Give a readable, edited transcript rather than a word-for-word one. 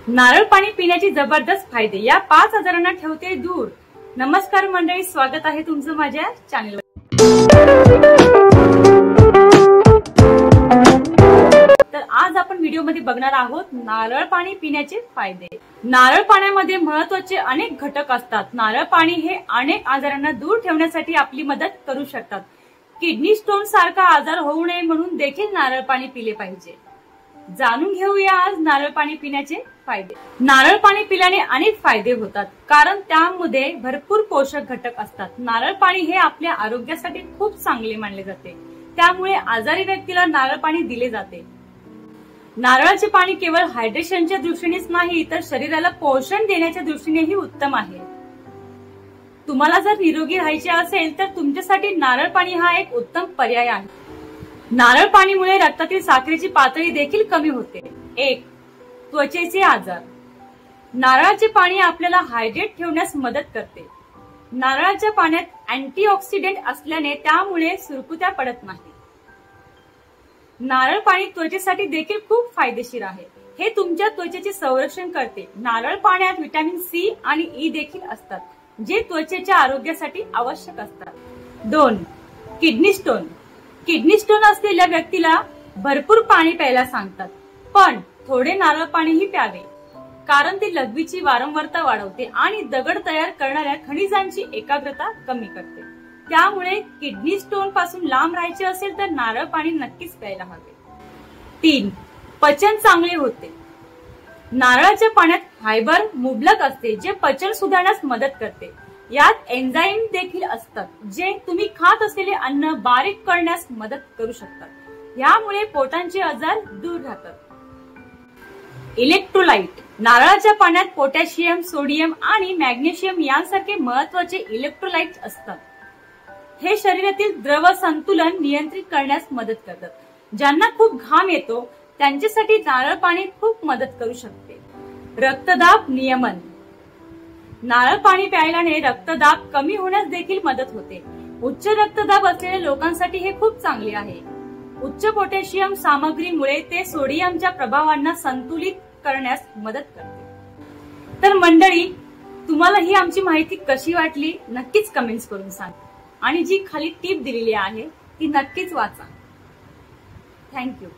नारळ पाणी पिण्याचे जबरदस्त फायदे, या 5 आजारांना ठेवते दूर। नमस्कार मंडळी, स्वागत आहे तुमचं माझ्या चॅनलवर। तर आज आपण व्हिडिओमध्ये बघणार आहोत नारळ पाणी पिण्याचे फायदे। नारळ पाण्यामध्ये महत्त्वाचे अनेक घटक असतात। नारळ पाणी हे अनेक आजारांना दूर ठेवण्यासाठी आपली मदत करू शकतात। किडनी स्टोन सारखा आजार होऊ नये म्हणून देखील नारळ पाणी पिले पाहिजे। जाणून घेऊया आज नारळ पाणी पिण्याचे फायदे। नारळ पाणी पिल्याने अनेक फायदे होतात, कारण त्यामध्ये भरपूर पोषक घटक असतात। नारळ पाणी हे आपल्या आरोग्यासाठी खूप चांगले मानले जाते, त्यामुळे आजारी व्यक्तीला नारळ पाणी दिले जाते। नारळाचे पाणी केवळ हायड्रेशनच्या दृष्टीनेच नाही, तर शरीराला पोषण देण्याच्या दृष्टीनेही उत्तम आहे। तुम्हाला जर निरोगी राहायचे असेल तर तुमच्यासाठी नारळ पाणी हा एक उत्तम पर्याय आहे। नारळ पाणीमुळे रक्तातील साखरेची पातळी देखील कमी होते। 1. त्वचेचे आजार। नारळाचे पाणी आपल्याला हायड्रेट ठेवण्यास मदत करते। नारळाच्या पाण्यात अँटीऑक्सिडेंट असल्याने त्यामुळे सुरकुत्या पडत नाही। नारळ पाणी त्वचेसाठी देखील खूप फायदेशीर आहे। हे तुमच्या त्वचेचे संरक्षण करते। नारळ पाण्यात व्हिटॅमिन सी आणि ई देखील असतात, जे त्वचेच्या आरोग्यासाठी आवश्यक असतात। 2. Kidney stone. किडनी स्टोन असलेल्या व्यक्तीला भरपूर पाणी प्यायला सांगतात, पण थोडे नारळ पाणीही प्यावे, कारण ते लघवीची वारंवारता वाढवते आणि दगड तयार करणाऱ्या खनिजांची एकाग्रता कमी करते। त्यामुळे किडनी स्टोन पासून लांब राहायचे असेल तर नारळ पाणी नक्कीच प्यायला हवे। 3. पचन चांगले होते। नारळाच्या पाण्यात फायबर मुबलक असते, जे पचन सुधारण्यास मदत करते। यात एन्झाईम देखील असतात, जे तुम्ही खात असलेले अन्न बारीक करण्यास मदत करू शकतात। यामुळे पोटांचे आजार दूर राहतात। इलेक्ट्रोलाइट। नारळाच्या पाण्यात पोटॅशियम, सोडियम आणि मॅग्नेशियम यांसारखे महत्त्वाचे इलेक्ट्रोलाइट असतात। हे शरीरातील द्रव संतुलन नियंत्रित करण्यास मदत करतात। ज्यांना खूप घाम येतो त्यांच्यासाठी नारळ पाणी खूप मदत करू शकते। रक्तदाब नियमन। नारळ पाणी प्यायल्याने रक्तदाब कमी होण्यास देखील मदत होते। उच्च रक्तदाब असलेल्या लोकांसाठी हे खूप चांगले आहे। उच्च पोटॅशियम सामग्रीमुळे ते सोडियमच्या प्रभावांना संतुलित करण्यास मदत करते। तर मंडळी, तुम्हाला ही आमची माहिती कशी वाटली नक्कीच कमेंट्स करून सांगा, आणि जी खाली टीप दिलेली आहे ती नक्कीच वाचा। थँक्यू।